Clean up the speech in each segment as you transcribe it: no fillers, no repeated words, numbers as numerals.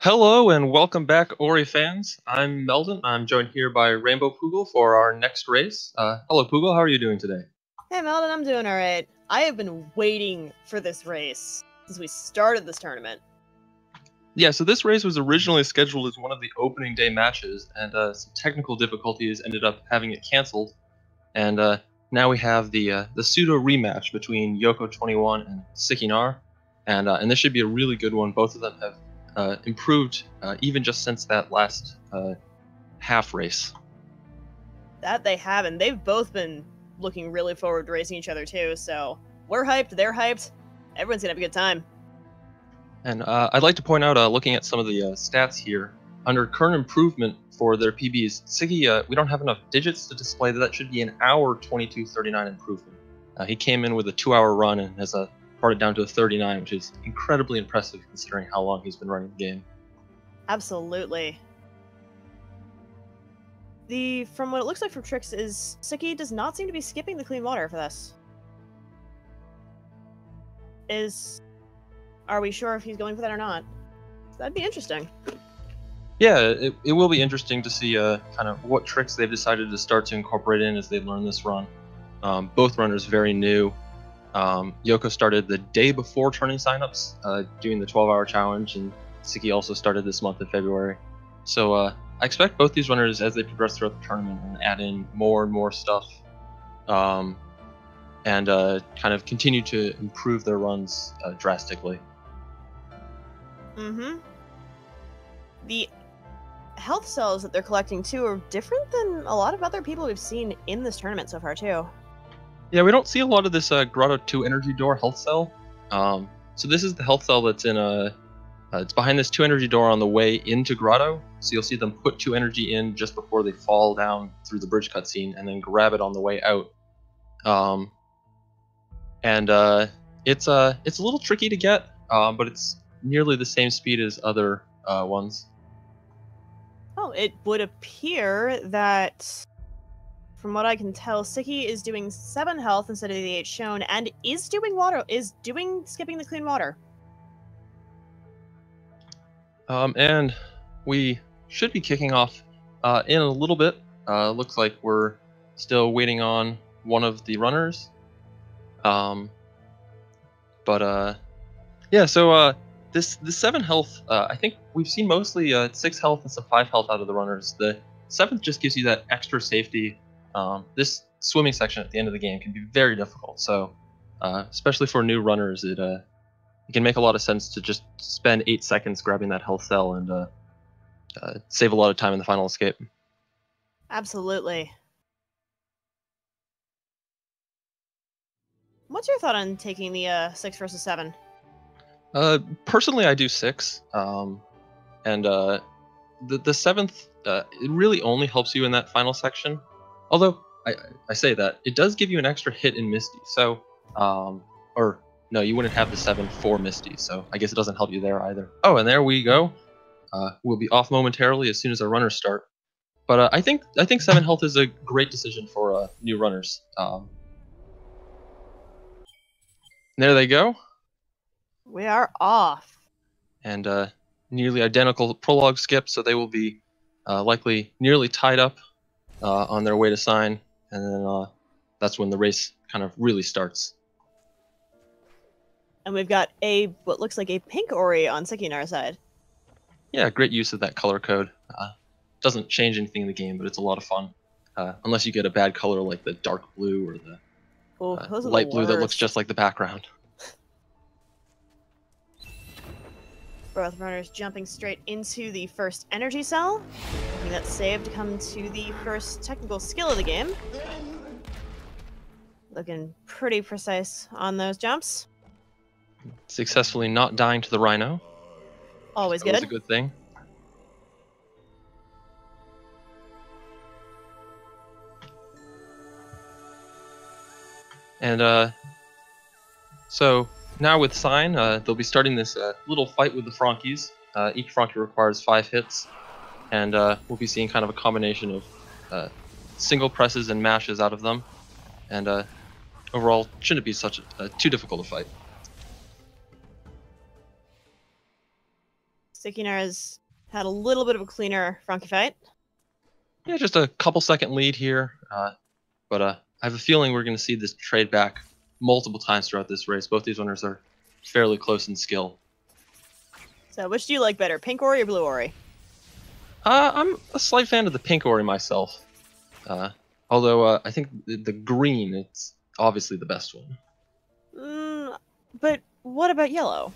Hello and welcome back, Ori fans. I'm Meldon. I'm joined here by Rainbow Poogle for our next race. Hello, Poogle. How are you doing today? Hey Meldon, I'm doing alright. I have been waiting for this race since we started this tournament. Yeah, so this race was originally scheduled as one of the opening day matches, and some technical difficulties ended up having it canceled. And now we have the pseudo rematch between Yoco21 and Sickynar, and this should be a really good one. Both of them have improved even just since that last half race. That they have, and they've both been looking really forward to racing each other too, so we're hyped, they're hyped, everyone's gonna have a good time. And I'd like to point out, looking at some of the stats here, under current improvement for their PBs, Siggy, we don't have enough digits to display that should be an hour 22:39 improvement. He came in with a 2-hour run and has brought it down to a 39, which is incredibly impressive considering how long he's been running the game. Absolutely. From what it looks like from Trix is Sicky does not seem to be skipping the clean water for this. Are we sure if he's going for that or not? That'd be interesting. Yeah, it will be interesting to see kind of what tricks they've decided to start to incorporate in as they learn this run. Both runners very new. Yoko started the day before turning signups, doing the 12-hour challenge, and Sicky also started this month in February. So I expect both these runners, as they progress throughout the tournament, and add in more and more stuff, and kind of continue to improve their runs drastically. Mm-hmm. The health cells that they're collecting too are different than a lot of other people we've seen in this tournament so far too. Yeah, we don't see a lot of this Grotto 2 energy door health cell. So this is the health cell that's in it's behind this 2 energy door on the way into Grotto. So you'll see them put 2 energy in just before they fall down through the bridge cutscene, and then grab it on the way out. It's a little tricky to get, but it's nearly the same speed as other ones. Oh, it would appear that, from what I can tell, Sicky is doing 7 health instead of the 8 shown, and is doing skipping the clean water. And we should be kicking off in a little bit. Looks like we're still waiting on one of the runners. Yeah, so this 7 health, I think we've seen mostly 6 health and some 5 health out of the runners. The 7th just gives you that extra safety. This swimming section at the end of the game can be very difficult, so especially for new runners, it can make a lot of sense to just spend 8 seconds grabbing that health cell and save a lot of time in the final escape. Absolutely. What's your thought on taking the 6 versus 7? Personally, I do 6, and the 7th, it really only helps you in that final section. Although I say that it does give you an extra hit in Misty, so or no, you wouldn't have the 7 for Misty, so I guess it doesn't help you there either. Oh, and there we go. We'll be off momentarily as soon as our runners start. But I think 7 health is a great decision for new runners. There they go. We are off. And nearly identical prologue skip, so they will be likely nearly tied up on their way to sign, and then that's when the race kind of really starts. And we've got what looks like a pink Ori on Sickynar's side. Yeah, great use of that color code. Doesn't change anything in the game, but it's a lot of fun. Unless you get a bad color like the dark blue or the light blue that looks just like the background. Both runners jumping straight into the first energy cell. Getting that save to come to the first technical skill of the game. Looking pretty precise on those jumps. Successfully not dying to the rhino. Always good. Always a good thing. And so now with sign, they'll be starting this little fight with the Frankies. Each Frankie requires 5 hits, and we'll be seeing kind of a combination of single presses and mashes out of them. And overall, shouldn't be too difficult a fight. Sickynar has had a little bit of a cleaner Frankie fight. Yeah, just a couple second lead here, but I have a feeling we're going to see this trade back multiple times throughout this race. Both these runners are fairly close in skill. So, which do you like better, pink Ori or blue Ori? I'm a slight fan of the pink Ori myself, although I think the green, it's obviously the best one. But what about yellow?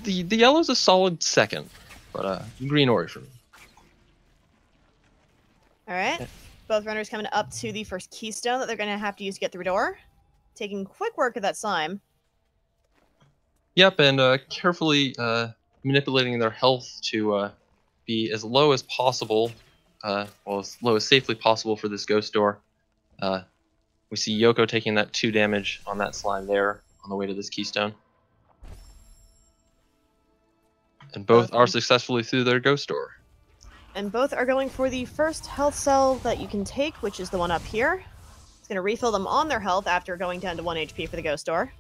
The yellow's a solid second, but green Ori for me. All right. Both runners coming up to the first keystone that they're going to have to use to get through a door. Taking quick work of that slime. Yep, and carefully manipulating their health to be as low as possible, well, as low as safely possible for this ghost door. We see Yoco taking that 2 damage on that slime there on the way to this keystone. And both are successfully through their ghost door. And both are going for the first health cell that you can take, which is the one up here. It's going to refill them on their health after going down to 1 HP for the ghost door.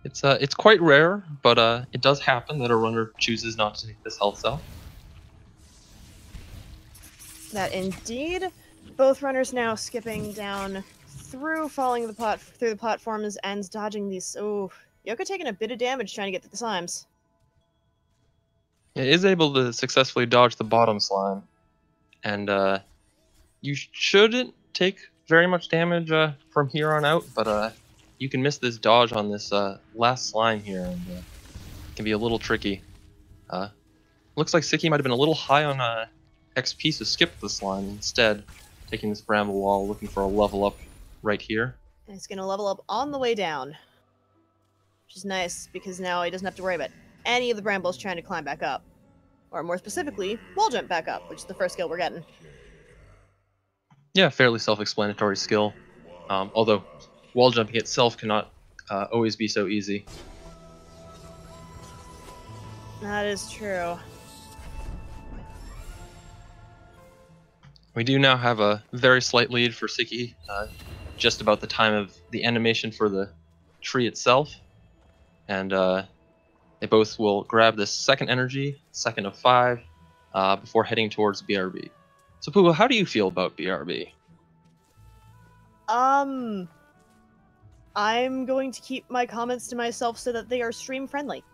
It's quite rare, but it does happen that a runner chooses not to take this health cell. That indeed. Both runners now skipping down through, falling through the platforms and dodging these. Oh, Yoco taking a bit of damage trying to get through the slimes. It is able to successfully dodge the bottom slime, and you shouldn't take very much damage from here on out, but you can miss this dodge on this last slime here, and it can be a little tricky. Looks like Sicky might have been a little high on XP, so skipped the slime instead, taking this bramble wall, looking for a level up right here. And he's going to level up on the way down, which is nice because now he doesn't have to worry about any of the brambles trying to climb back up. Or more specifically, wall jump back up, which is the first skill we're getting. Yeah, fairly self-explanatory skill. Although wall jumping itself cannot always be so easy. That is true. We do now have a very slight lead for Sicky, just about the time of the animation for the tree itself. And they both will grab this second energy, second of 5, before heading towards BRB. So Pooh, how do you feel about BRB? I'm going to keep my comments to myself so that they are stream friendly.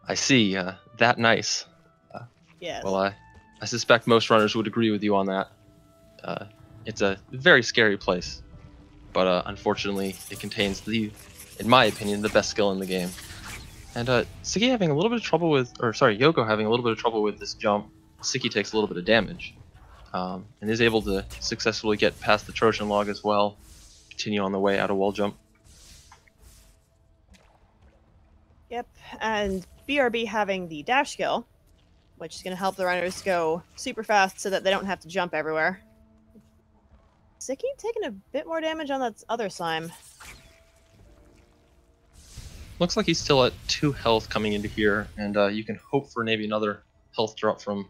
I see, that nice. Yes. Well, I suspect most runners would agree with you on that. It's a very scary place, but unfortunately it contains the, in my opinion, the best skill in the game. And Sicky having a little bit of trouble with, or sorry, Yoco having a little bit of trouble with this jump. Sicky takes a little bit of damage, and is able to successfully get past the Trojan log as well, continue on the way out of wall jump. Yep, and BRB having the dash skill, which is going to help the runners go super fast so that they don't have to jump everywhere. Sicky taking a bit more damage on that other slime. Looks like he's still at 2 health coming into here, and you can hope for maybe another health drop from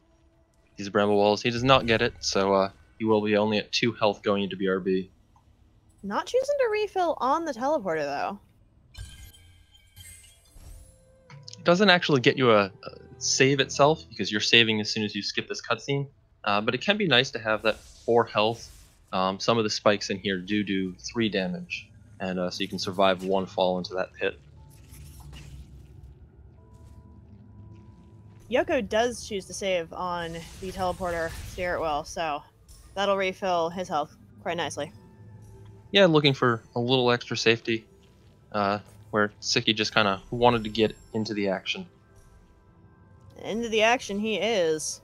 these bramble walls. He does not get it, so he will be only at 2 health going into BRB. Not choosing to refill on the teleporter, though. It doesn't actually get you a save itself, because you're saving as soon as you skip this cutscene, but it can be nice to have that 4 health. Some of the spikes in here do 3 damage, and so you can survive 1 fall into that pit. Yoco does choose to save on the teleporter steer well, so that'll refill his health quite nicely. Yeah, looking for a little extra safety, where Sicky just kind of wanted to get into the action. Into the action he is.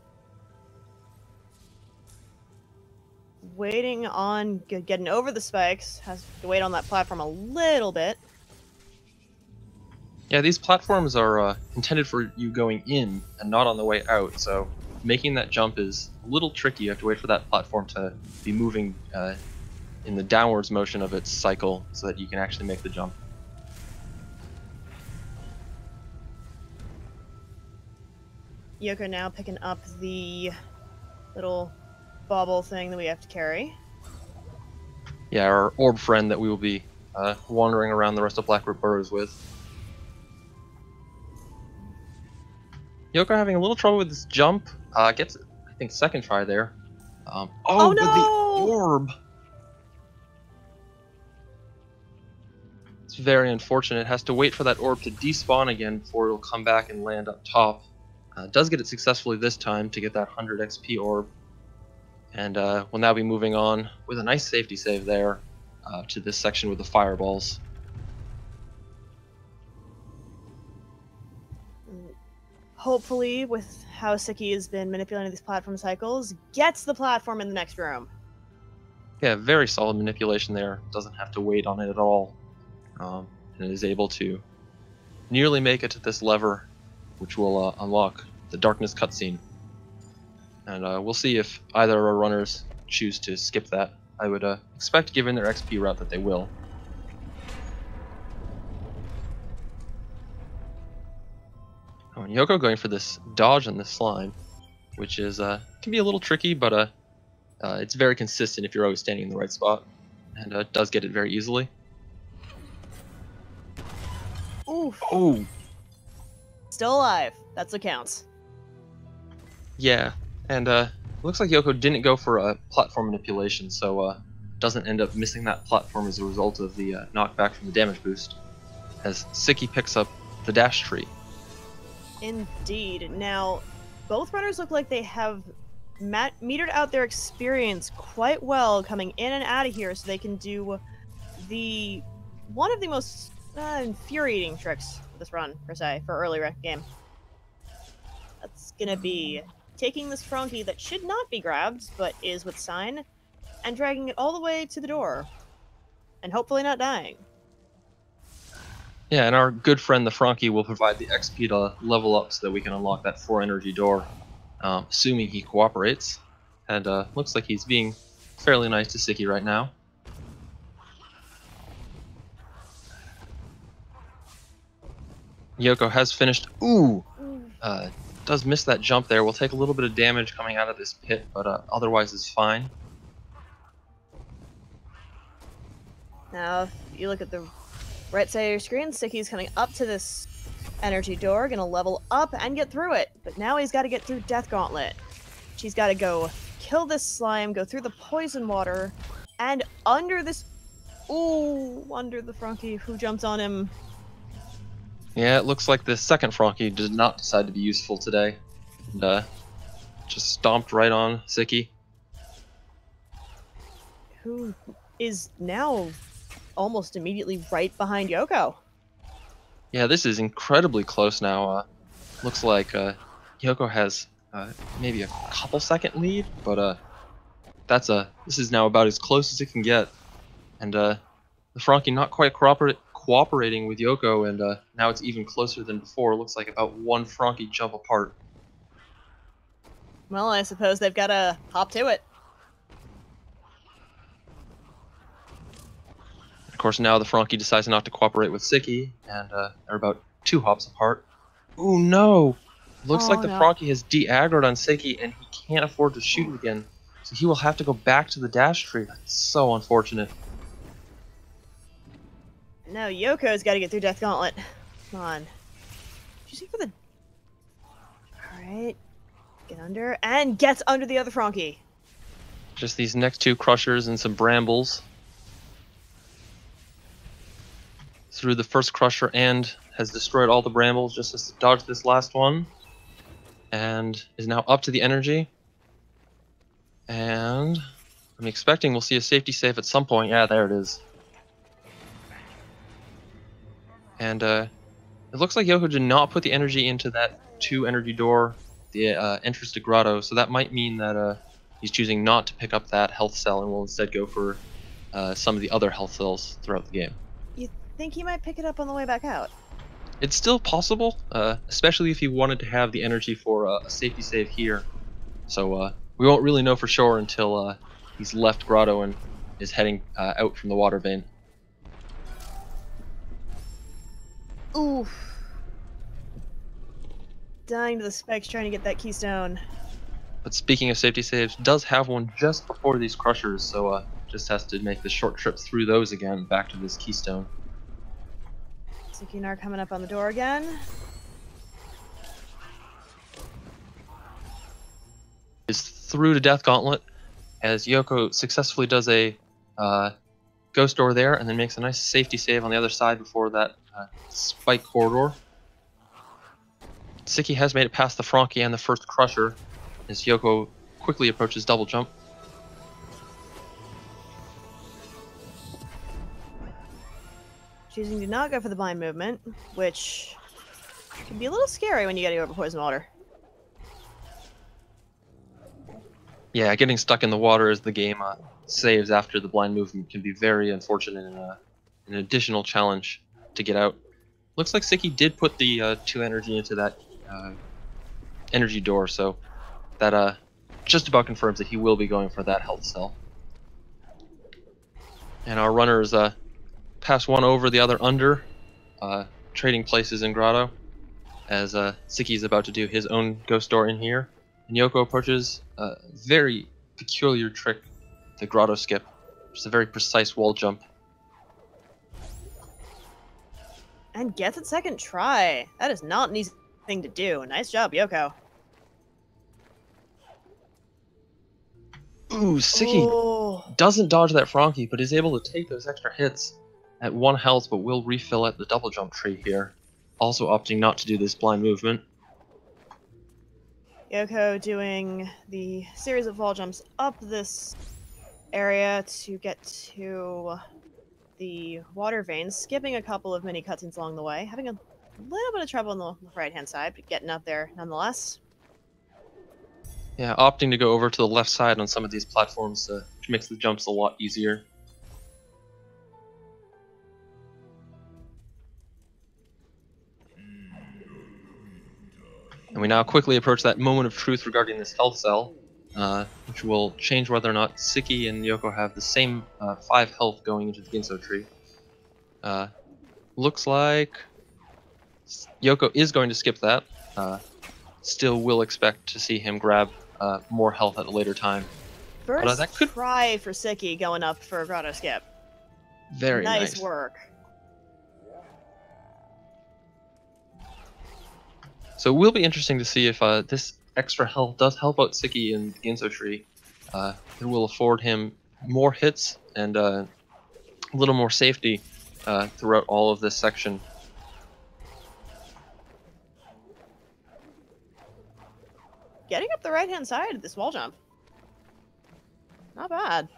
Waiting on getting over the spikes. Has to wait on that platform a little bit. Yeah, these platforms are intended for you going in and not on the way out, so making that jump is a little tricky. You have to wait for that platform to be moving in the downwards motion of its cycle so that you can actually make the jump. Yoco now picking up the little bauble thing that we have to carry. Yeah, our orb friend that we will be wandering around the rest of Blackroot Burrows with. Yoko having a little trouble with this jump. Gets, I think, second try there. Oh But no! the orb! It's very unfortunate. Has to wait for that orb to despawn again before it'll come back and land up top. Does get it successfully this time to get that 100 XP orb. And we'll now be moving on with a nice safety save there to this section with the fireballs. Hopefully, with how Sicky has been manipulating these platform cycles, gets the platform in the next room. Yeah, very solid manipulation there. Doesn't have to wait on it at all. And is able to nearly make it to this lever, which will unlock the darkness cutscene. And we'll see if either of our runners choose to skip that. I would expect, given their XP route, that they will. Oh, and Yoko going for this dodge on this slime, which is can be a little tricky, but it's very consistent if you're always standing in the right spot, and does get it very easily. Oof. Oh, Still alive. That's what counts. yeah, and looks like Yoko didn't go for a platform manipulation, so doesn't end up missing that platform as a result of the knockback from the damage boost, as Sicky picks up the dash tree. Indeed. Now, both runners look like they have metered out their experience quite well coming in and out of here, so they can do one of the most infuriating tricks for this run, per se, for early game. That's gonna be taking this Frankie that should not be grabbed, but is with sign, and dragging it all the way to the door, and hopefully not dying. Yeah, and our good friend the Frankie will provide the XP to level up so that we can unlock that 4 energy door, assuming he cooperates. And looks like he's being fairly nice to Sicky right now. Yoko has finished. Ooh! Does miss that jump there. We'll take a little bit of damage coming out of this pit, but otherwise is fine. Now, if you look at the right side of your screen, Sicky's coming up to this energy door, gonna level up and get through it. But now he's got to get through Death Gauntlet. She's got to go kill this slime, go through the poison water, and under this... Ooh, under the Frankie who jumps on him. Yeah, it looks like the second Frankie did not decide to be useful today. And just stomped right on Sicky. Who is now almost immediately right behind Yoko. Yeah, this is incredibly close now. Looks like Yoko has maybe a couple second lead, but this is now about as close as it can get. And the Frankie not quite cooperating with Yoko, and now it's even closer than before. Looks like about 1 Frankie jump apart. Well, I suppose they've got to hop to it. Of course, now the Frankie decides not to cooperate with Sicky, and they're about 2 hops apart. Ooh, no! Looks like the Frankie has de-aggroed on Sicky, and he can't afford to shoot it again. So he will have to go back to the dash tree. That's so unfortunate. Now Yoko's got to get through Death Gauntlet. Come on. She's for the... Alright. Get under. And gets under the other Frankie. Just these next 2 crushers and some brambles. Through the first crusher and has destroyed all the brambles just to dodge this last one. And is now up to the energy. And I'm expecting we'll see a safety save at some point. Yeah, there it is. And it looks like Yoko did not put the energy into that 2 energy door, the entrance to Grotto, so that might mean that he's choosing not to pick up that health cell and will instead go for some of the other health cells throughout the game. You think he might pick it up on the way back out? It's still possible, especially if he wanted to have the energy for a safety save here. So we won't really know for sure until he's left Grotto and is heading out from the water vein. Oof. Dying to the spikes trying to get that keystone. But speaking of safety saves, does have one just before these crushers, so just has to make the short trip through those again back to this keystone. Sickynar coming up on the door again. is through to Death Gauntlet as Yoko successfully does a Ghost Door there and then makes a nice safety save on the other side before that spike corridor. Sicky has made it past the Frankie and the first Crusher as Yoko quickly approaches double jump. Choosing to not go for the blind movement, which can be a little scary when you get over poison water. Yeah, getting stuck in the water as the game saves after the blind movement can be very unfortunate and an additional challenge to get out. Looks like Sicky did put the 2 energy into that energy door, so that just about confirms that he will be going for that health cell. And our runners pass one over, the other under, trading places in Grotto, as Sicky is about to do his own Ghost Door in here. And Yoko approaches a very peculiar trick, the Grotto Skip, which is a very precise wall jump. And gets it second try. That is not an easy thing to do. Nice job, Yoko. Ooh, Sicky doesn't dodge that Frankie, but is able to take those extra hits at 1 health, but will refill at the double jump tree here. Also opting not to do this blind movement. Yoko doing the series of wall jumps up this area to get to the water veins, skipping a couple of mini cutscenes along the way, having a little bit of trouble on the right-hand side, but getting up there nonetheless. Yeah, opting to go over to the left side on some of these platforms, which makes the jumps a lot easier. And we now quickly approach that moment of truth regarding this health cell, which will change whether or not Sicky and Yoko have the same 5 health going into the Ginso tree. Looks like Yoko is going to skip that. Still will expect to see him grab more health at a later time. First that could try for Sicky going up for a Grotto Skip. Very nice. Nice work. So it will be interesting to see if this extra health does help out Sicky in the Ginso tree. It will afford him more hits and a little more safety throughout all of this section. Getting up the right-hand side of this wall jump. Not bad.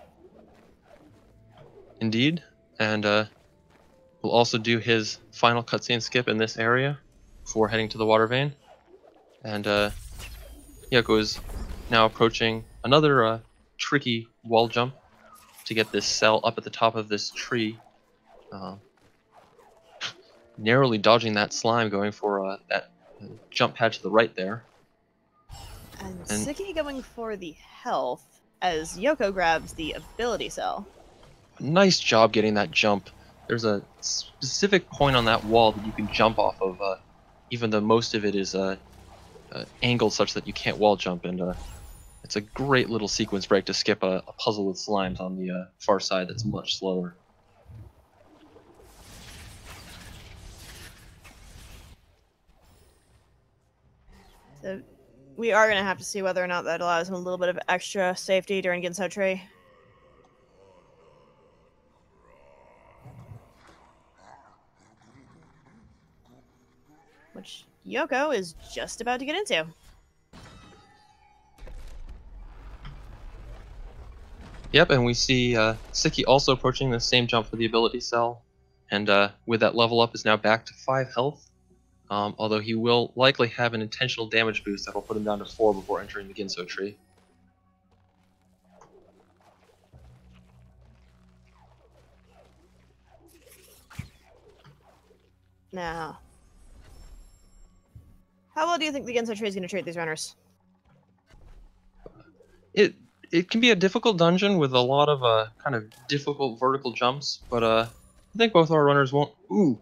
Indeed. And we'll also do his final cutscene skip in this area before heading to the water vein. And Yoko is now approaching another tricky wall jump to get this cell up at the top of this tree. Narrowly dodging that slime, going for that jump pad to the right there. And Sicky going for the health as Yoko grabs the ability cell. Nice job getting that jump. There's a specific point on that wall that you can jump off of, even though most of it is angled such that you can't wall jump, and it's a great little sequence break to skip a puzzle with slimes on the far side that's much slower. So we are going to have to see whether or not that allows him a little bit of extra safety during Ginso tree. Which Yoko is just about to get into. Yep, and we see Sicky also approaching the same jump for the ability cell, and with that level up is now back to 5 health, although he will likely have an intentional damage boost that will put him down to 4 before entering the Ginso tree. Now, how well do you think the Ginso tree is going to treat these runners? It can be a difficult dungeon with a lot of kind of difficult vertical jumps, but I think both our runners won't. Ooh,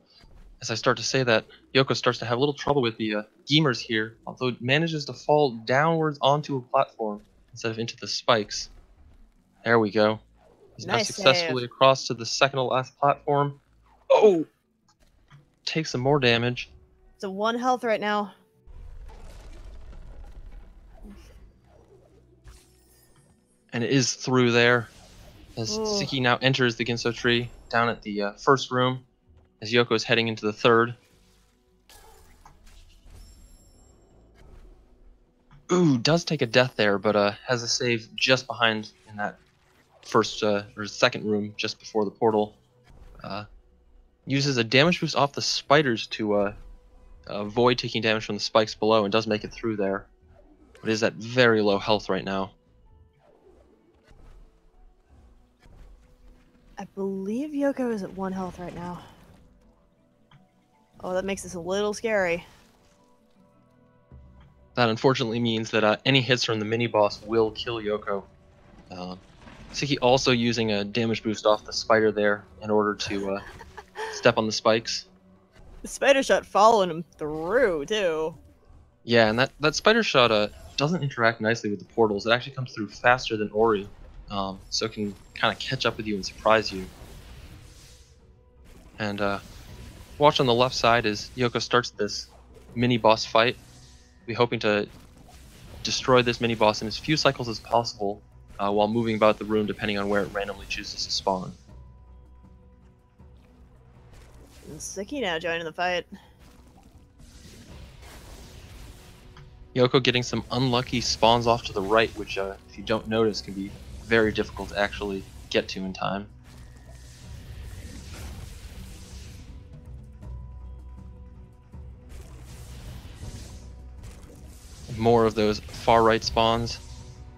as I start to say that, Yoko starts to have a little trouble with the Geemers here, although it manages to fall downwards onto a platform instead of into the spikes. There we go. He's now successfully across to the second to last platform. Oh! Takes some more damage. It's a 1 health right now. And it is through there. As Ooh. Sicky now enters the Ginso tree down at the first room, as Yoko is heading into the third. Ooh, does take a death there, but has a save just behind in that first or second room just before the portal. Uses a damage boost off the spiders to avoid taking damage from the spikes below, and does make it through there. But is at very low health right now. I believe Yoko is at 1 health right now. Oh, that makes this a little scary. That unfortunately means that any hits from the mini-boss will kill Yoko. Sicky also using a damage boost off the spider there in order to step on the spikes. The spider shot following him through, too. Yeah, and that spider shot doesn't interact nicely with the portals. It actually comes through faster than Ori, so it can kind of catch up with you and surprise you. And watch on the left side as Yoko starts this mini-boss fight. We're hoping to destroy this mini-boss in as few cycles as possible while moving about the room depending on where it randomly chooses to spawn. And Sicky now joining the fight. Yoko getting some unlucky spawns off to the right, which if you don't notice can be very difficult to actually get to in time. More of those far right spawns,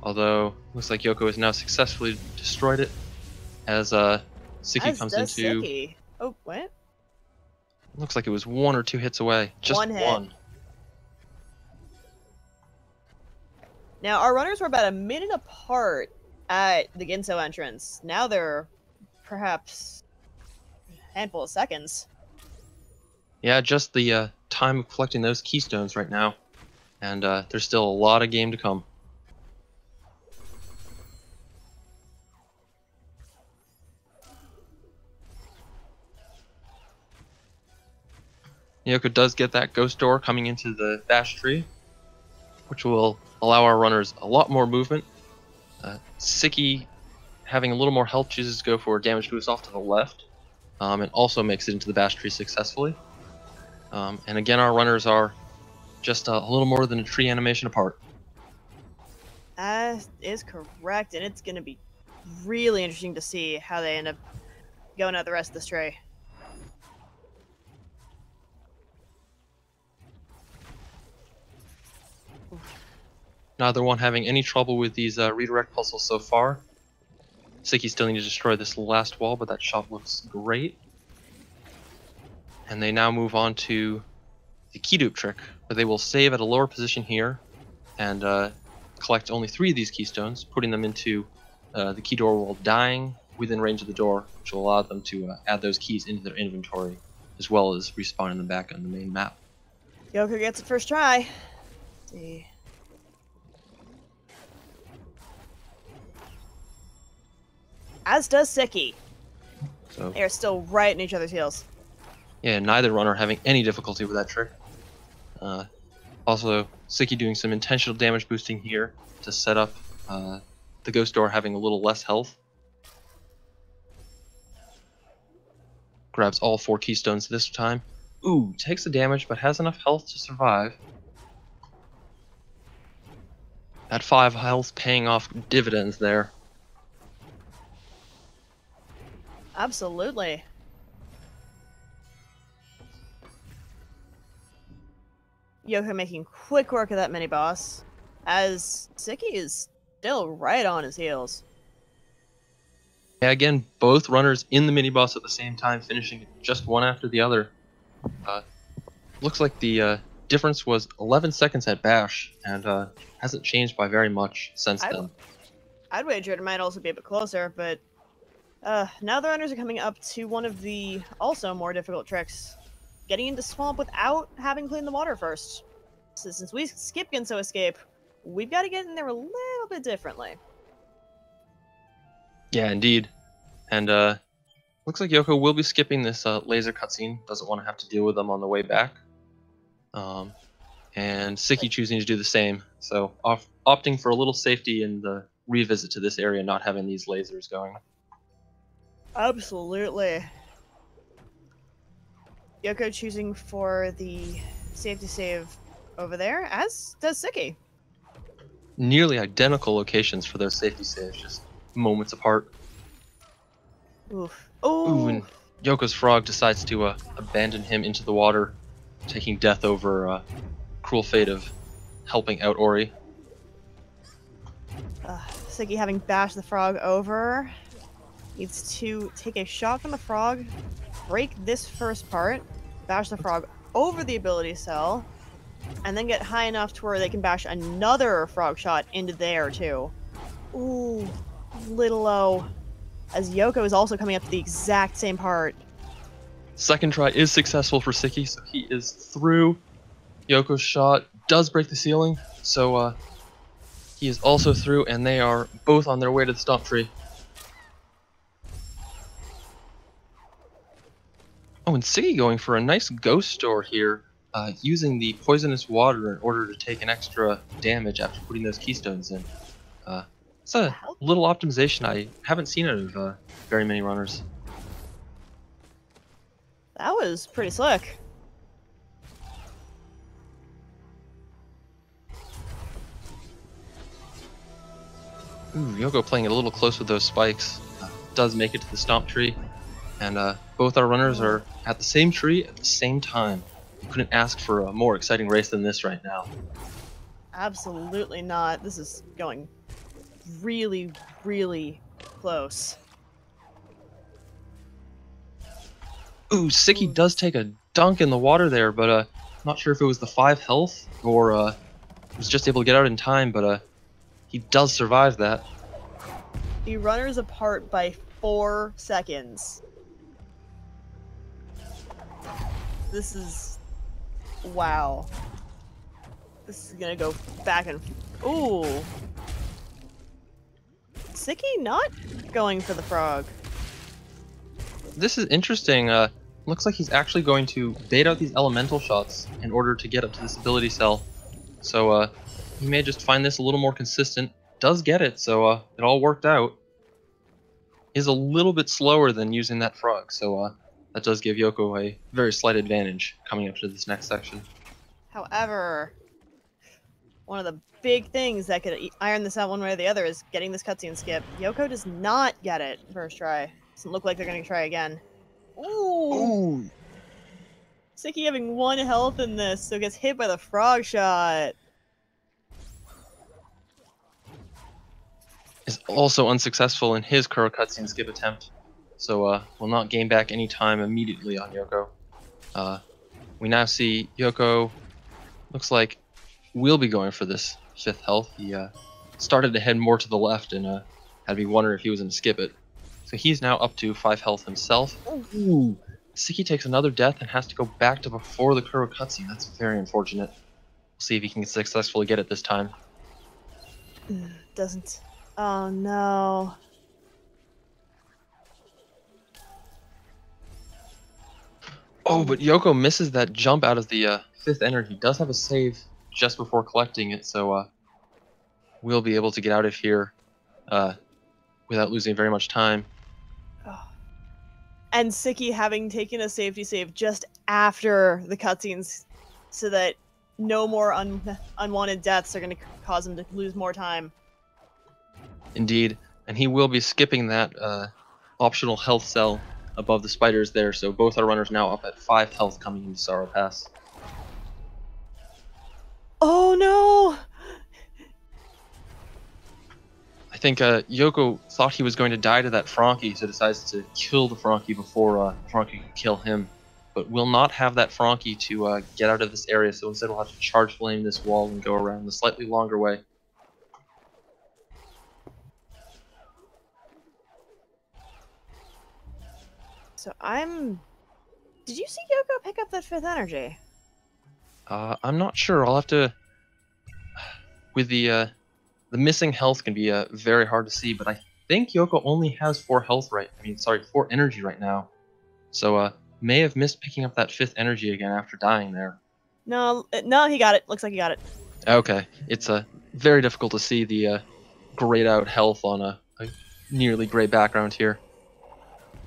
although looks like Yoko has now successfully destroyed it as Sicky comes into... Sicky. Oh, what? Looks like it was 1 or 2 hits away. Just One hit. one. Now, our runners were about a minute apart at the Ginso entrance. Now they're perhaps a handful of seconds. Yeah, just the time of collecting those keystones right now. And there's still a lot of game to come. Yoko does get that ghost door coming into the bash tree, which will allow our runners a lot more movement. Sicky, having a little more health, chooses to go for damage boost off to the left, and also makes it into the bash tree successfully. And again, our runners are just a little more than a tree animation apart. That is correct, and it's going to be really interesting to see how they end up going out the rest of this tray. Neither one having any trouble with these redirect puzzles so far. Sicky still needs to destroy this last wall, but that shot looks great. And they now move on to the key dupe trick, where they will save at a lower position here and collect only 3 of these keystones, putting them into the key door while dying within range of the door, which will allow them to add those keys into their inventory, as well as respawning them back on the main map. Yoko gets it first try. Let's see. As does Sicky. So They are still right in each other's heels. yeah, neither runner having any difficulty with that trick. Also, Sicky doing some intentional damage boosting here to set up the ghost door having a little less health. Grabs all 4 keystones this time. Ooh, takes the damage but has enough health to survive. That 5 health paying off dividends there. Absolutely. Yoko making quick work of that mini-boss, as Sicky is still right on his heels. Yeah, again, both runners in the mini-boss at the same time, finishing it just one after the other. Looks like the difference was 11 seconds at Bash, and hasn't changed by very much since then. I'd wager it might also be a bit closer, but now the runners are coming up to one of the also more difficult tricks. Getting into Swamp without having cleaned the water first. So since we skip Ginso Escape, we've got to get in there a little bit differently. Yeah, indeed. And looks like Yoko will be skipping this laser cutscene. Doesn't want to have to deal with them on the way back. And Sicky choosing to do the same. So opting for a little safety in the revisit to this area not having these lasers going. Absolutely. Yoko choosing for the safety save over there, as does Sicky. Nearly identical locations for those safety saves, just moments apart. Oof. Ooh, Oh! and Yoko's frog decides to abandon him into the water, taking death over cruel fate of helping out Ori. Sicky, having bashed the frog over, needs to take a shot from the frog, break this first part, bash the frog over the ability cell, and then get high enough to where they can bash another frog shot into there too. Ooh, little low. As Yoko is also coming up to the exact same part. Second try is successful for Sicky, so he is through. Yoko's shot does break the ceiling, so he is also through, and they are both on their way to the stomp tree. Oh, and Sicky going for a nice ghost store here, using the poisonous water in order to take an extra damage after putting those keystones in. It's a little optimization I haven't seen out of very many runners. That was pretty slick. Ooh, Yoko playing it a little close with those spikes. Does make it to the stomp tree, and both our runners are at the same tree at the same time. You couldn't ask for a more exciting race than this right now. Absolutely not. This is going really, really close. Ooh, Sicky does take a dunk in the water there, but not sure if it was the 5 health or was just able to get out in time, but he does survive that. The runners apart by 4 seconds. This is... wow. This is gonna go back and... ooh! Sicky not going for the frog. This is interesting. Looks like he's actually going to bait out these elemental shots in order to get up to this ability cell. So he may just find this a little more consistent. Does get it, so it all worked out. Is a little bit slower than using that frog, so that does give Yoko a very slight advantage coming up to this next section. However, one of the big things that could iron this out one way or the other is getting this cutscene skip. Yoko does not get it first try. Doesn't look like they're going to try again. Ooh! Ooh! Sicky having 1 health in this, so gets hit by the frog shot. Is also unsuccessful in his Kuro cutscene skip attempt, so will not gain back any time immediately on Yoko. We now see Yoko looks like will be going for this 5th health. He started to head more to the left and had me wonder if he was going to skip it. So he's now up to 5 health himself. Ooh! Sicky takes another death and has to go back to before the Kuro cutscene. That's very unfortunate. We'll see if he can successfully get it this time. Doesn't. Oh no. Oh, but Yoko misses that jump out of the 5th energy. He does have a save just before collecting it, so we'll be able to get out of here without losing very much time. Oh. And Sicky having taken a safety save just after the cutscenes so that no more unwanted deaths are going to cause him to lose more time. Indeed, and he will be skipping that optional health cell above the spiders there, so both our runners now up at 5 health coming into Sorrow Pass. Oh no! I think Yoko thought he was going to die to that Frankie, so decides to kill the Frankie before Frankie can kill him. But will not have that Frankie to get out of this area, so instead we'll have to charge flame this wall and go around the slightly longer way. So did you see Yoko pick up that 5th energy? I'm not sure. I'll have to... With the missing health can be very hard to see, but I think Yoko only has 4 health 4 energy right now. So may have missed picking up that 5th energy again after dying there. No, he got it. Looks like he got it. Okay, it's very difficult to see the grayed out health on a nearly gray background here.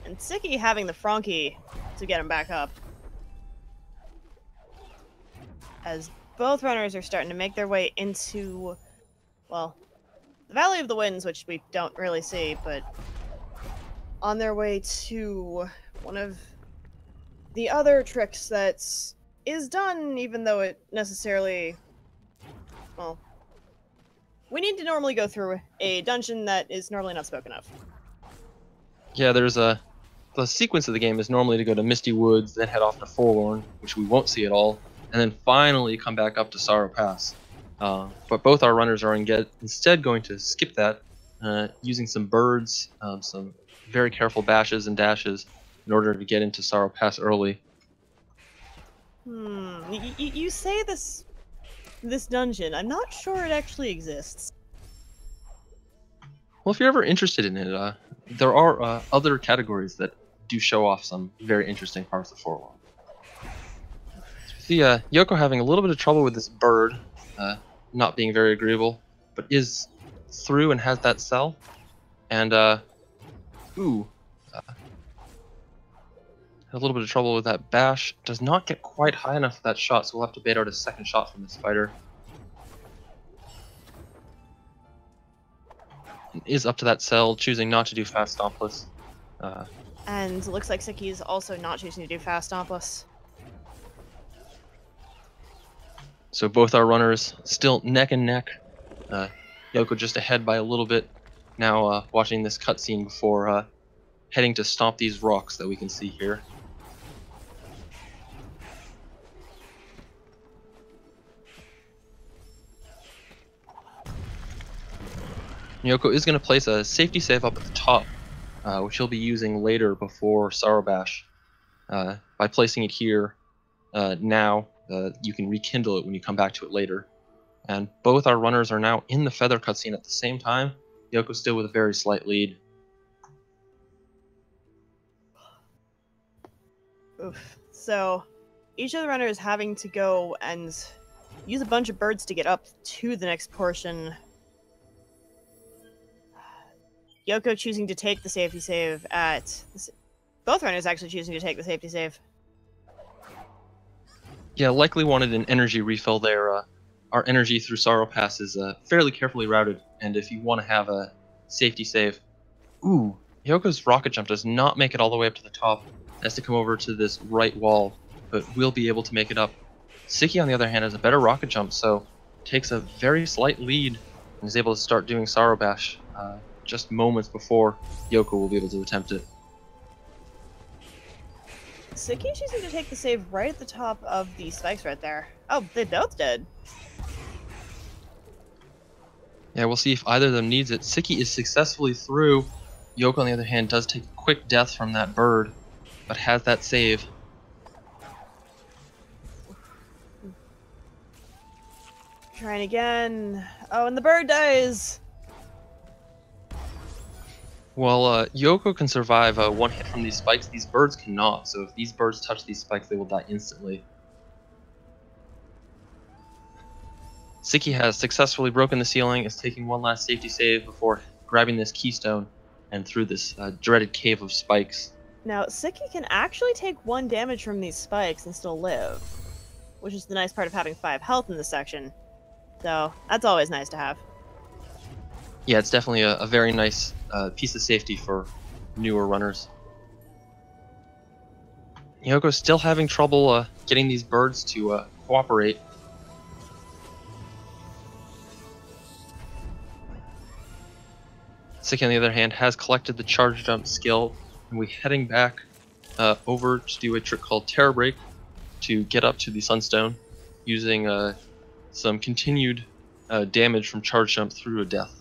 And Sicky having the Frankie to get him back up. As both runners are starting to make their way into, well, the Valley of the Winds, which we don't really see, but on their way to one of the other tricks that is done, even though it necessarily, well, we need to normally go through a dungeon that is normally not spoken of. Yeah, the sequence of the game is normally to go to Misty Woods, then head off to Forlorn, which we won't see at all, and then finally come back up to Sorrow Pass. But both our runners are instead going to skip that, using some birds, some very careful bashes and dashes in order to get into Sorrow Pass early. You say this dungeon. I'm not sure it actually exists. Well, if you're ever interested in it, there are other categories that do show off some very interesting parts of Forlorn. See, Yoco having a little bit of trouble with this bird, not being very agreeable, but is through and has that cell. And, a little bit of trouble with that bash. Does not get quite high enough for that shot, so we'll have to bait out a second shot from this fighter. And is up to that cell, choosing not to do fast stompless. And it looks like Sicky is also not choosing to do fast stompless. So both our runners still neck and neck. Yoco just ahead by a little bit. Now watching this cutscene before heading to stomp these rocks that we can see here. Yoco is going to place a safety save up at the top, which he'll be using later before Sorrow Bash. By placing it here now, you can rekindle it when you come back to it later. And both our runners are now in the feather cutscene at the same time. Yoco's still with a very slight lead. Oof. So each of the runners having to go and use a bunch of birds to get up to the next portion. Yoco choosing to take the safety save at... Both runners actually choosing to take the safety save. Yeah, likely wanted an energy refill there. Our energy through Sorrow Pass is fairly carefully routed, and if you want to have a safety save... Yoco's rocket jump does not make it all the way up to the top. It has to come over to this right wall, but will be able to make it up. Sicky, on the other hand, has a better rocket jump, so takes a very slight lead and is able to start doing Sorrow Bash just moments before Yoco will be able to attempt it. Sicky choosing to take the save right at the top of the spikes right there. Oh, they both did. Yeah, we'll see if either of them needs it. Sicky is successfully through. Yoco, on the other hand, does take a quick death from that bird, but has that save. Trying again. Oh, and the bird dies! Well, Yoco can survive one hit from these spikes. These birds cannot, so if these birds touch these spikes, they will die instantly. Sicky has successfully broken the ceiling, is taking one last safety save before grabbing this keystone and through this dreaded cave of spikes. Now, Sicky can actually take 1 damage from these spikes and still live, which is the nice part of having 5 health in this section. So, that's always nice to have. Yeah, it's definitely a very nice piece of safety for newer runners. Yoco's still having trouble getting these birds to cooperate. Sicky, on the other hand, has collected the charge jump skill, and we're heading back over to do a trick called Terror Break to get up to the Sunstone, using some continued damage from charge jump through a death.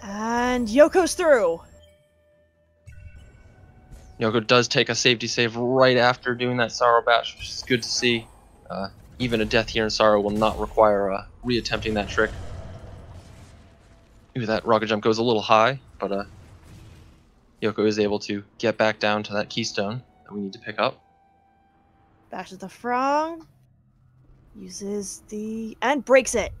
And Yoko's through! Yoco does take a safety save right after doing that Sorrow Bash, which is good to see. Even a death here in Sorrow will not require re-attempting that trick. Ooh, that rocket jump goes a little high, but Yoco is able to get back down to that keystone that we need to pick up. Bashes the frog. Uses the... and breaks it!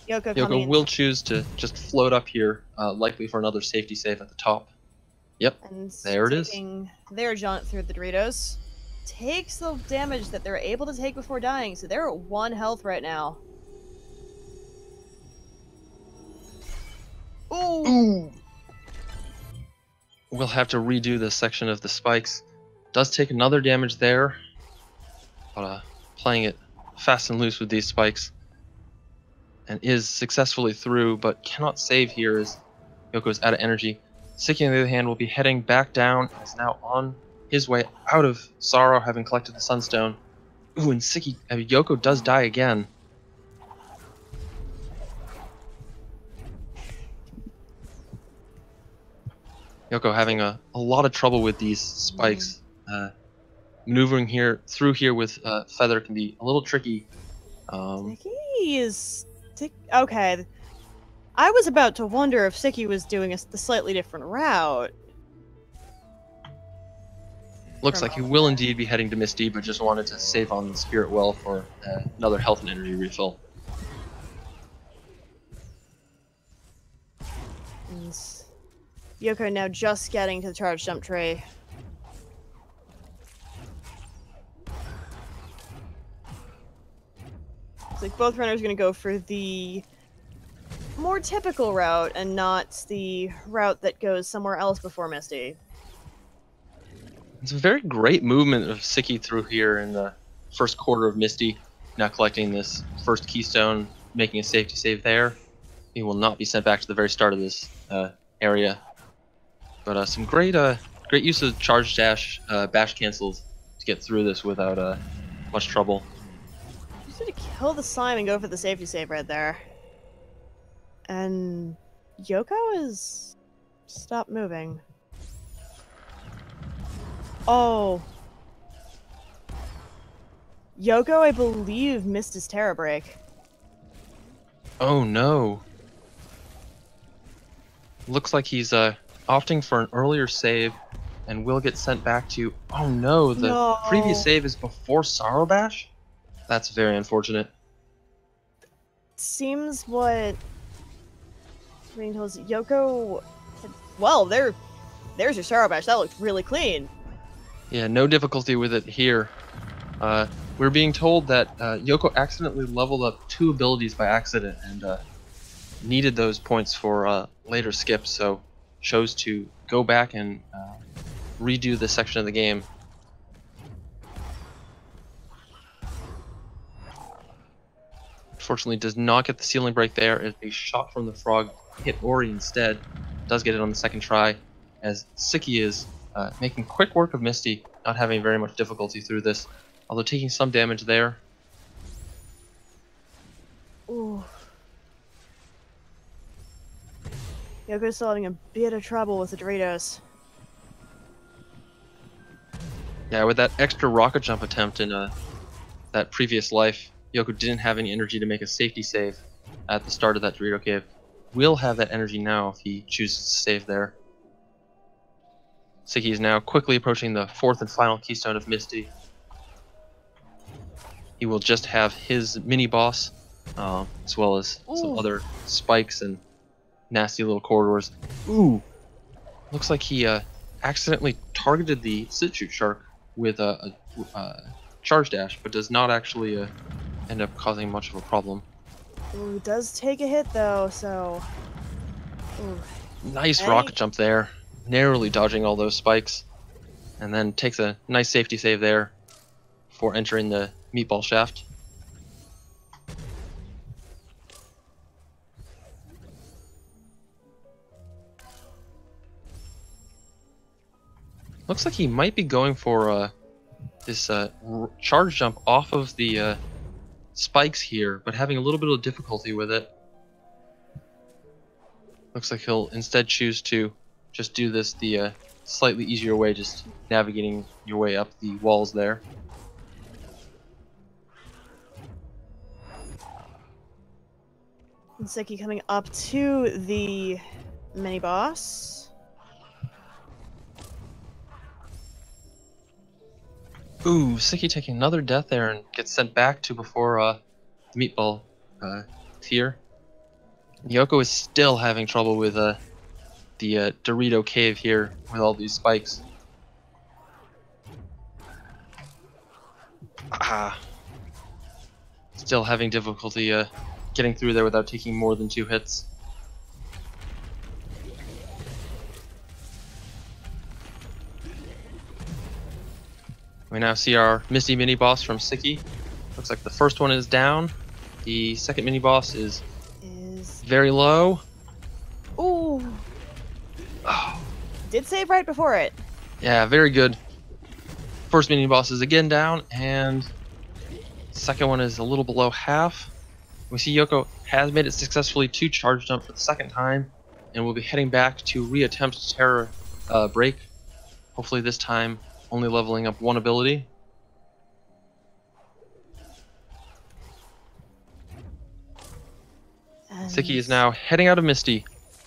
Yoko coming Yoko in will choose to just float up here, likely for another safety save at the top. Yep, and there it is. taking their jaunt through the Doritos. Takes the damage that they're able to take before dying, so they're at 1 health right now. Ooh! Ooh! We'll have to redo this section of the spikes. Does take another damage there, but playing it fast and loose with these spikes, and is successfully through, but cannot save here as Yoko's out of energy. Sicky, on the other hand, will be heading back down and is now on his way out of Sorrow, having collected the Sunstone. Ooh, and Yoko does die again. Yoko having a lot of trouble with these spikes. Maneuvering through here with Feather can be a little tricky. Sicky is... Okay. I was about to wonder if Sicky was doing the slightly different route. Looks like he will indeed be heading to Misty, but just wanted to save on the Spirit Well for another health and energy refill. And Yoko now just getting to the charge jump tree. It's like both runners are going to go for the more typical route and not the route that goes somewhere else before Misty. It's a very great movement of Sicky through here in the first quarter of Misty. Now collecting this first keystone, making a safety save there. He will not be sent back to the very start of this area. But some great use of charge dash, bash cancels to get through this without much trouble. Just need to kill the slime and go for the safety save right there. And Yoko is stopped moving. Oh. Yoko, I believe, missed his Terra Break. Oh no. Looks like he's opting for an earlier save and will get sent back to... Oh no, the previous save is before Sorrow Bash? That's very unfortunate. Seems what... Being told is Yoko... Well, there's your Sorrow Bash. That looked really clean. Yeah, no difficulty with it here. We're being told that Yoko accidentally leveled up 2 abilities by accident and needed those points for later skips, so chose to go back and redo this section of the game. Unfortunately, does not get the ceiling break there as a shot from the frog hit Ori instead. Does get it on the second try, as Sicky is making quick work of Misty, not having very much difficulty through this, although taking some damage there. Ooh. Yoko's still having a bit of trouble with the Doritos. Yeah, with that extra rocket jump attempt in that previous life, Yoko didn't have any energy to make a safety save at the start of that Dorito cave. Will have that energy now if he chooses to save there. Sicky is now quickly approaching the 4th and final keystone of Misty. He will just have his mini-boss, as well as some other spikes and nasty little corridors. Ooh! Looks like he accidentally targeted the sit-shoot shark with a charge dash, but does not actually end up causing much of a problem. Ooh, does take a hit though, so... Ooh. Nice rocket jump there, narrowly dodging all those spikes, and then takes a nice safety save there before entering the meatball shaft. Looks like he might be going for this charge jump off of the spikes here, but having a little bit of difficulty with it. Looks like he'll instead choose to just do this the slightly easier way, just navigating your way up the walls there. And Sicky coming up to the mini-boss. Ooh, Sicky taking another death there and gets sent back to before the meatball tier. Yoko is still having trouble with the Dorito cave here with all these spikes. Still having difficulty getting through there without taking more than 2 hits. We now see our Misty mini boss from Sicky. Looks like the first one is down. The second mini boss is very low. Ooh. Oh. Did save right before it. Yeah, very good. First mini boss is again down, and second one is a little below half. We see Yoko has made it successfully to charge jump for the second time, and will be heading back to reattempt Terror Break. Hopefully this time only leveling up 1 ability. Sicky is now heading out of Misty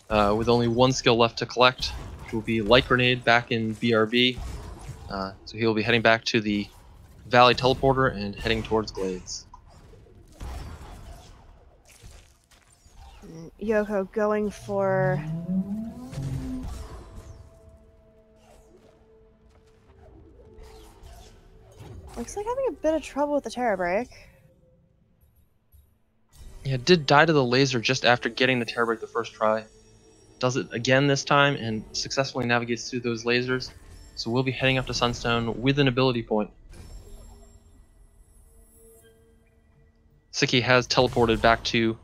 with only 1 skill left to collect, which will be Light Grenade back in BRB. So he'll be heading back to the Valley Teleporter and heading towards Glades. Yoko going for... Looks like having a bit of trouble with the Terror Break. Yeah, did die to the laser just after getting the Terror Break the first try. Does it again this time and successfully navigates through those lasers. So we'll be heading up to Sunstone with an ability point. Sicky has teleported back to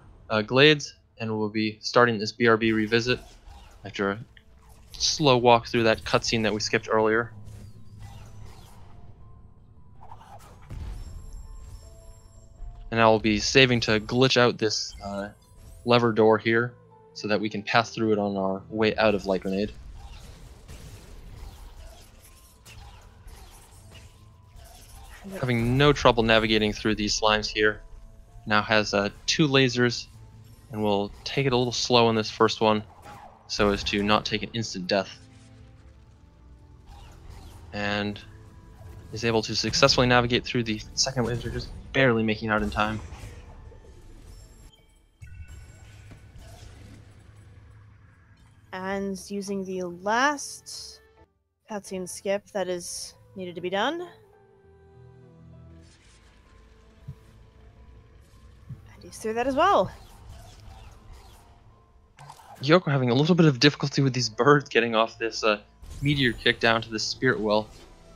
Glades, and we'll be starting this BRB revisit after a slow walk through that cutscene that we skipped earlier. And I will be saving to glitch out this lever door here so that we can pass through it on our way out of Light Grenade. Having no trouble navigating through these slimes here. Now has 2 lasers, and we'll take it a little slow on this first one so as to not take an instant death. And is able to successfully navigate through the second laser, just barely making out in time. And using the last cutscene skip that is needed to be done. And he's through that as well. Yoko having a little bit of difficulty with these birds getting off this meteor kick down to the spirit well.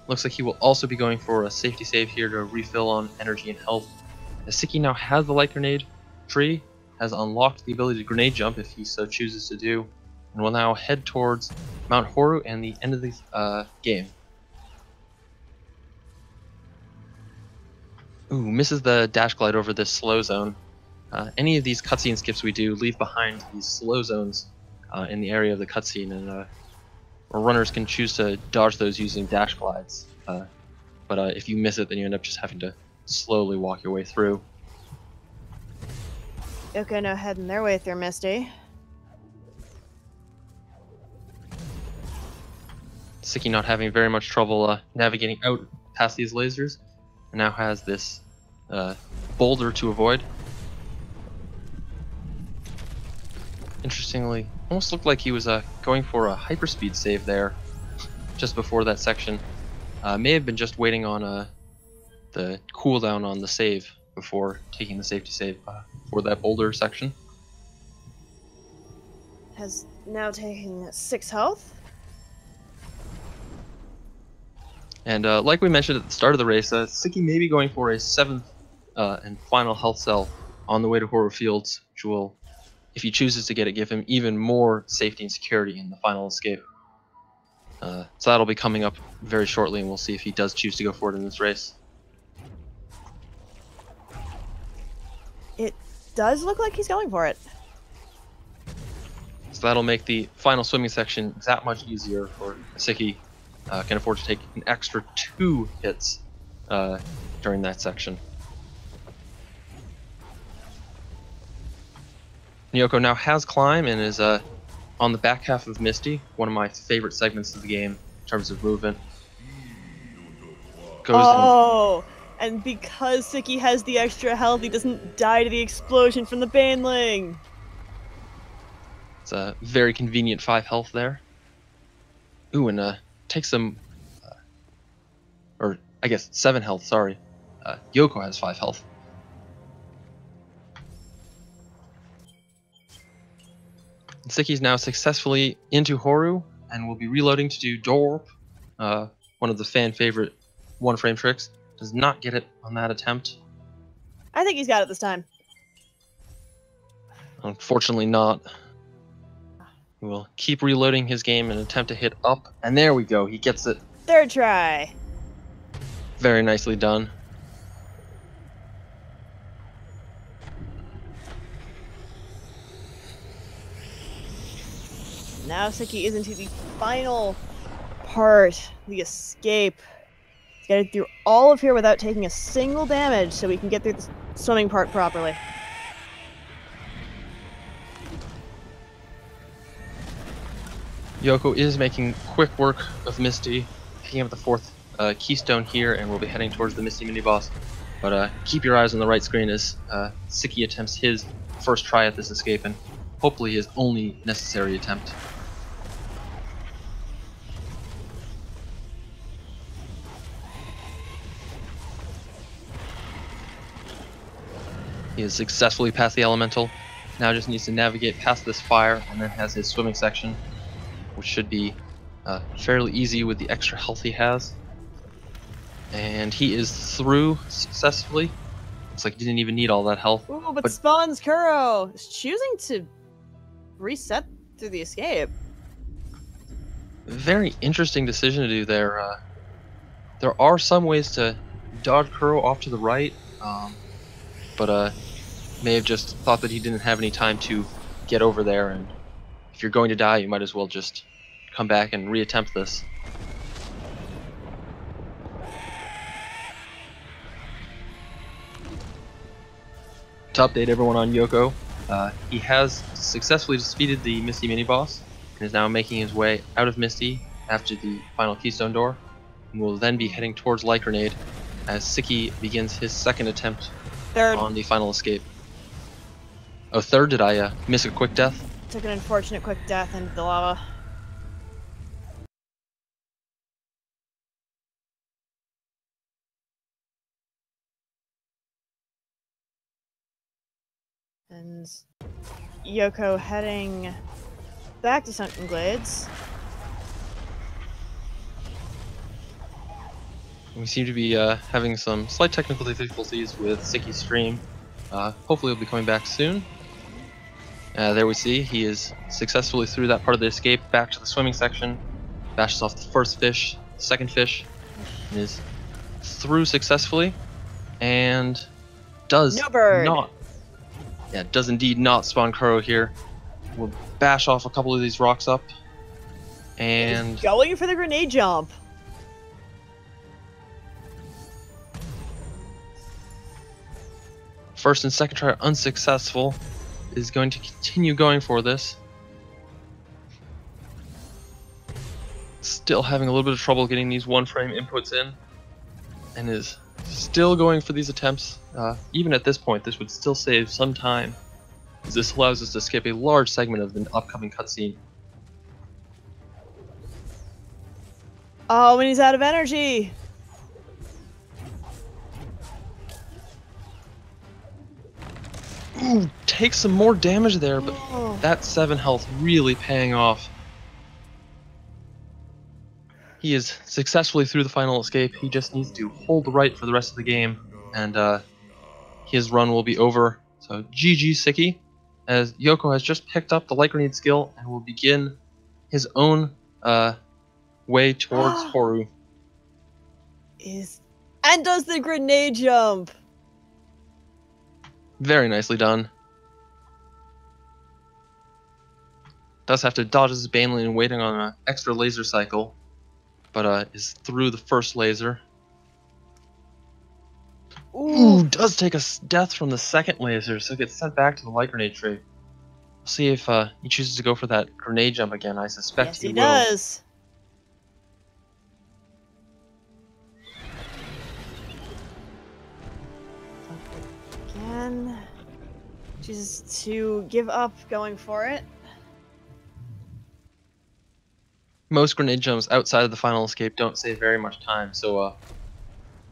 Looks like he will also be going for a safety save here to refill on energy and health. As Sicky now has the Light Grenade tree, has unlocked the ability to grenade jump if he so chooses to do, and will now head towards Mount Horu and the end of the game. Ooh, misses the dash glide over this slow zone. Any of these cutscene skips we do leave behind these slow zones in the area of the cutscene, and runners can choose to dodge those using dash glides. But if you miss it, then you end up just having to slowly walk your way through. Okay, no heading their way through Misty. Sicky not having very much trouble navigating out past these lasers, and now has this boulder to avoid. Interestingly, almost looked like he was going for a hyperspeed save there, just before that section. May have been just waiting on the cooldown on the save before taking the safety save for that boulder section. Has now taken 6 health. And like we mentioned at the start of the race, Sicky may be going for a 7th and final health cell on the way to Horror Fields, which will, if he chooses to get it, give him even more safety and security in the final escape. So that'll be coming up very shortly, and we'll see if he does choose to go for it in this race. It does look like he's going for it. So that'll make the final swimming section that much easier for Sicky. Can afford to take an extra 2 hits during that section. Yoko now has climb and is on the back half of Misty, one of my favorite segments of the game in terms of movement. And because Sicky has the extra health, he doesn't die to the explosion from the Baneling. It's a very convenient 5 health there. Ooh, and takes some, or I guess 7 health, sorry. Yoko has 5 health. Sicky's now successfully into Horu, and will be reloading to do Door Warp, one of the fan favorite one-frame tricks. Does not get it on that attempt. I think he's got it this time. Unfortunately not. He will keep reloading his game and attempt to hit up, and there we go, he gets it. Third try. Very nicely done. Now Sicky is into the final part, the escape. He's got to get through all of here without taking a single damage so we can get through the swimming part properly. Yoko is making quick work of Misty, picking up the 4th keystone here, and we'll be heading towards the Misty mini-boss. But keep your eyes on the right screen as Sicky attempts his first try at this escape, and hopefully his only necessary attempt. He has successfully passed the elemental, now just needs to navigate past this fire, and then has his swimming section, which should be fairly easy with the extra health he has. And he is through successfully. Looks like he didn't even need all that health. Ooh, but spawns Kuro is choosing to reset through the escape. Very interesting decision to do there. There are some ways to dodge Kuro off to the right, but may have just thought that he didn't have any time to get over there, and if you're going to die, you might as well just come back and reattempt this. To update everyone on Yoko, he has successfully defeated the Misty mini-boss, and is now making his way out of Misty after the final keystone door, and will then be heading towards Light Grenade as Sicky begins his second attempt on the final escape. Oh, third? Did I miss a quick death? Took an unfortunate quick death into the lava. And Yoko heading back to Sunken Glades. We seem to be having some slight technical difficulties with Sicky's stream. Hopefully he'll be coming back soon. There we see, he is successfully through that part of the escape, back to the swimming section, bashes off the first fish, second fish, and is through successfully, and does does indeed not spawn Kuro here. We'll bash off a couple of these rocks up, and he's going for the grenade jump. First and second try are unsuccessful. Is going to continue going for this. Still having a little bit of trouble getting these one-frame inputs in, and is still going for these attempts. Even at this point, this would still save some time, as this allows us to skip a large segment of the upcoming cutscene. Oh, when he's out of energy! Ooh, takes some more damage there, but that 7 health really paying off. He is successfully through the final escape. He just needs to hold the right for the rest of the game, and his run will be over. So GG Sicky, as Yoko has just picked up the Light Grenade skill and will begin his own way towards Horu. And does the grenade jump! Very nicely done. Does have to dodge his Banelin waiting on an extra laser cycle, but is through the first laser. Ooh, does take a death from the second laser, so gets sent back to the Light Grenade tree. We'll see if he chooses to go for that grenade jump again. I suspect he will. Does. Again, chooses to give up going for it. most grenade jumps outside of the final escape don't save very much time, so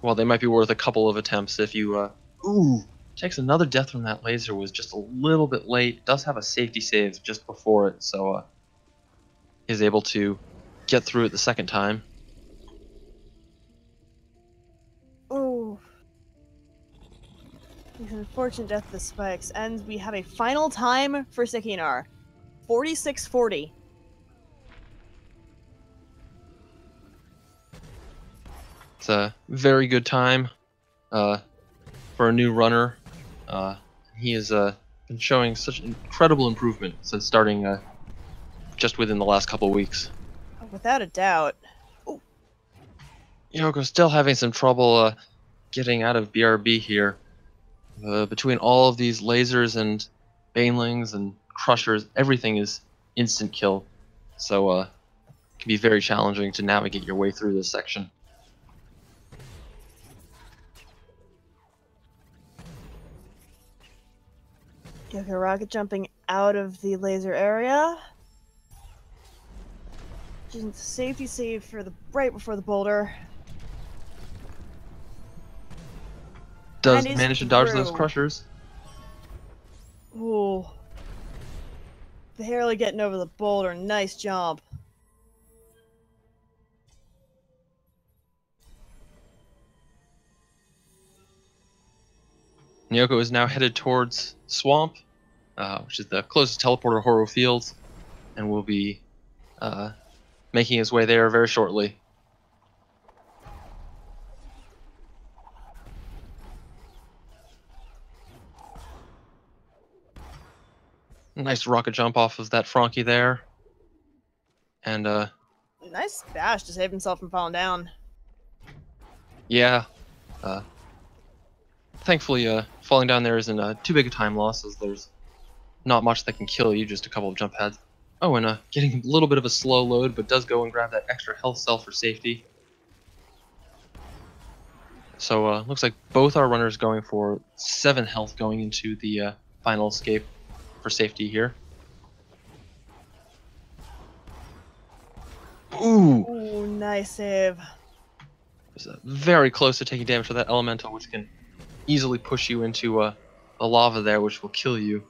while they might be worth a couple of attempts, if you ooh, takes another death from that laser, was just a little bit late. Does have a safety save just before it, so is able to get through it the second time. Oh. He's an unfortunate death to the spikes, and we have a final time for Sickynar. 46:40. It's a very good time for a new runner. He has been showing such incredible improvement since starting just within the last couple weeks. Oh, without a doubt. Oh. Yoko's still having some trouble getting out of BRB here. Between all of these lasers and banelings and crushers, everything is instant kill. So it can be very challenging to navigate your way through this section. Yoko rocket jumping out of the laser area. Using the safety save for the right before the boulder. Does manage to dodge those crushers. Ooh. Barely getting over the boulder. Nice job. Yoko is now headed towards Swamp, which is the closest teleporter Horo Fields, and will be making his way there very shortly. Nice rocket jump off of that Frankie there. And nice bash to save himself from falling down. Yeah. Thankfully, falling down there isn't too big a time loss, as there's not much that can kill you, just a couple of jump pads. Oh, and getting a little bit of a slow load, but does go and grab that extra health cell for safety. So looks like both our runners going for 7 health going into the final escape for safety here. Ooh! Ooh, nice save. Very close to taking damage to that elemental, which can easily push you into the lava there, which will kill you.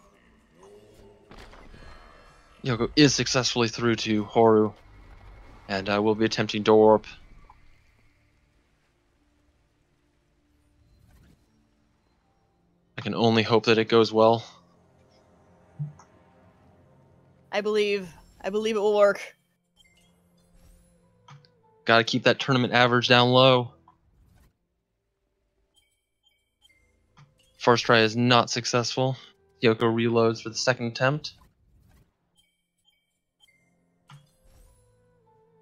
Yoko is successfully through to Horu, and will be attempting door warp. I can only hope that it goes well. I believe it will work. Gotta keep that tournament average down low. First try is not successful. Yoko reloads for the second attempt.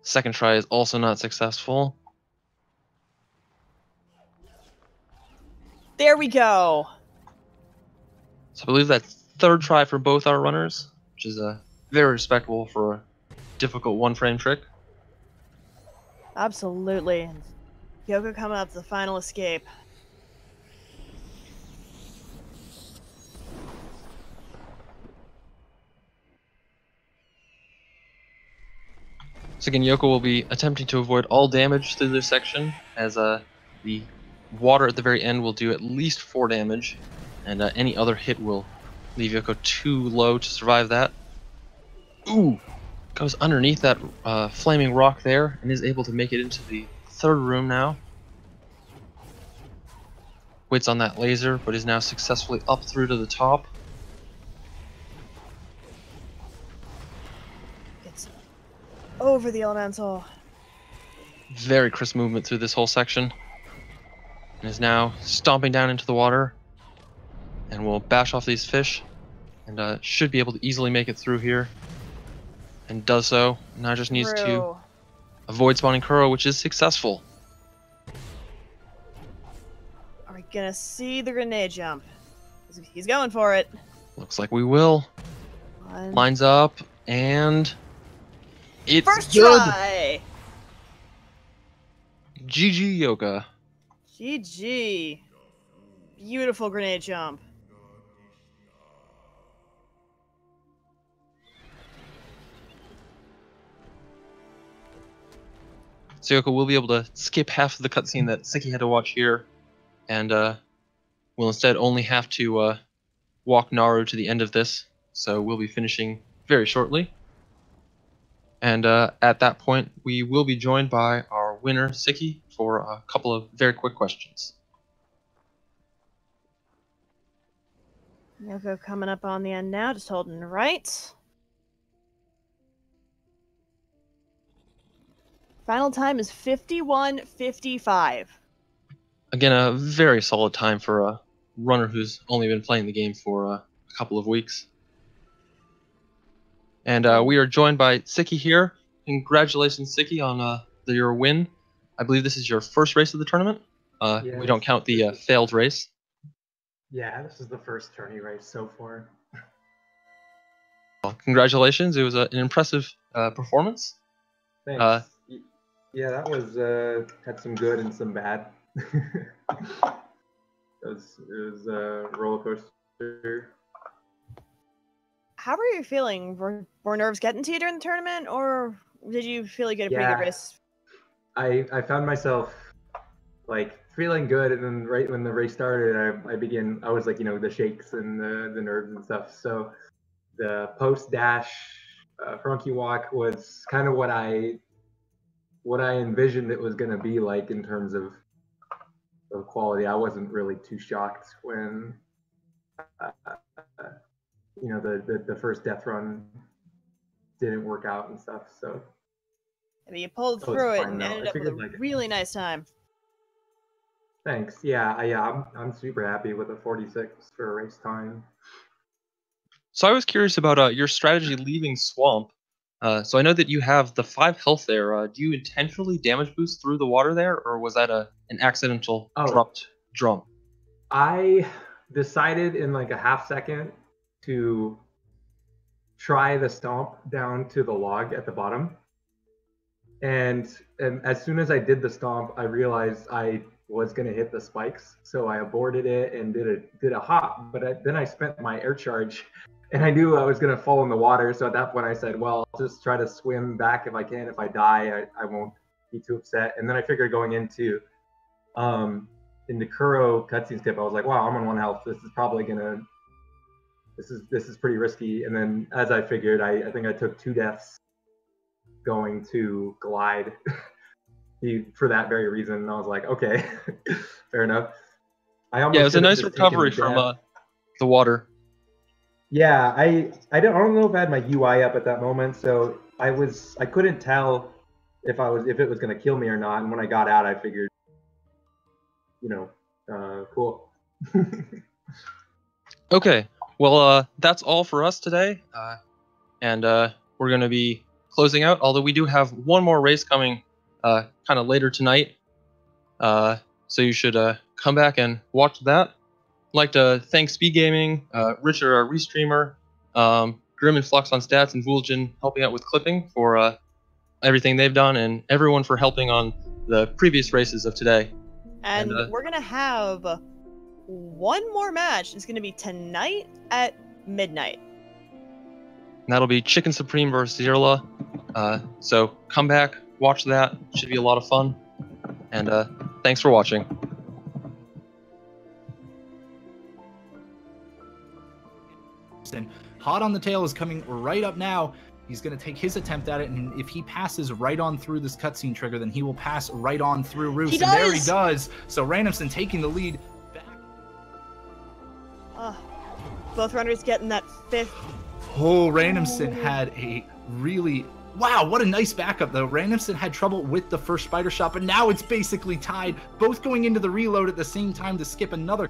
Second try is also not successful. There we go. So I believe that's third try for both our runners, which is very respectable for a difficult one-frame trick. Absolutely. Yoko coming up to the final escape. So again, Yoko will be attempting to avoid all damage through this section, as the water at the very end will do at least 4 damage, and any other hit will leave Yoko too low to survive that. Ooh! Goes underneath that flaming rock there, and is able to make it into the third room now. Waits on that laser, but is now successfully up through to the top. It's over the elemental. Very crisp movement through this whole section. And is now stomping down into the water. And will bash off these fish. And should be able to easily make it through here. And does so. Now just needs to avoid spawning Kuro, which is successful. Are we gonna see the grenade jump? He's going for it. Looks like we will. Lines up, and it's first good. Try. GG, Yoka. GG. Beautiful grenade jump. So Yoko, we'll be able to skip half of the cutscene that Sicky had to watch here, and we'll instead only have to walk Naru to the end of this. So we'll be finishing very shortly. And at that point, we will be joined by our winner, Sicky, for a couple of very quick questions. Yoko coming up on the end now, just holding right. Final time is 51:55. Again, a very solid time for a runner who's only been playing the game for a couple of weeks. And we are joined by Sicky here. Congratulations, Sicky, on your win. I believe this is your first race of the tournament. Yeah, we don't count the failed race. Yeah, this is the first tourney race so far. Well, congratulations. It was an impressive performance. Thanks. Yeah, that was had some good and some bad. it was a roller coaster. How were you feeling? Were nerves getting to you during the tournament, or did you feel like you had a pretty good race? I found myself like feeling good, and then right when the race started, I was like, the shakes and the nerves and stuff. So the post dash Frunky walk was kind of what I envisioned it was going to be like in terms of quality. I wasn't really too shocked when the first death run didn't work out and stuff. So I mean, you pulled through it and ended up with a really nice time. Thanks. Yeah, I'm super happy with a 46 for a race time. So I was curious about your strategy leaving Swamp. So I know that you have the 5 health there. Do you intentionally damage boost through the water there, or was that an accidental dropped drum? I decided in like a half second to try the stomp down to the log at the bottom. And as soon as I did the stomp, I realized I was going to hit the spikes. So I aborted it and did a hop. But then I spent my air charge, and I knew I was going to fall in the water. So at that point I said, well, I'll just try to swim back if I can. If I die, I won't be too upset. And then I figured going into in the Kuro cutscene skip, I was like, wow, I'm on 1 health. This is probably gonna, this is pretty risky. And then as I figured, I think I took 2 deaths going to glide for that very reason. And I was like, okay, fair enough. It was a nice recovery from the water. Yeah, I don't know if I had my UI up at that moment, so I couldn't tell if it was gonna kill me or not. And when I got out, I figured, cool. Okay, well, that's all for us today, and we're going to be closing out, although we do have one more race coming kind of later tonight, so you should come back and watch that. I'd like to thank Speed Gaming, Richard, our restreamer, Grim and Flux on stats, and Vuljan helping out with clipping for everything they've done, and everyone for helping on the previous races of today. And we're going to have one more match. It's going to be tonight at midnight. And that'll be Chicken Supreme versus Zirla. So come back, watch that. Should be a lot of fun. And thanks for watching. Hot on the Tail is coming right up now. He's going to take his attempt at it, and if he passes right on through this cutscene trigger, then he will pass right on through Roos. And there he does. So Randomson taking the lead. Both runners getting that 5th. Oh, Randomson had a really... Wow, what a nice backup, though. Randomson had trouble with the first spider shot, but now it's basically tied. Both going into the reload at the same time to skip another...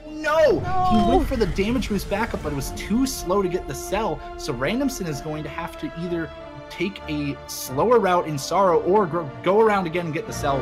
No! He went for the damage boost backup, but it was too slow to get the cell. So Randomson is going to have to either take a slower route in Sorrow or go around again and get the cell.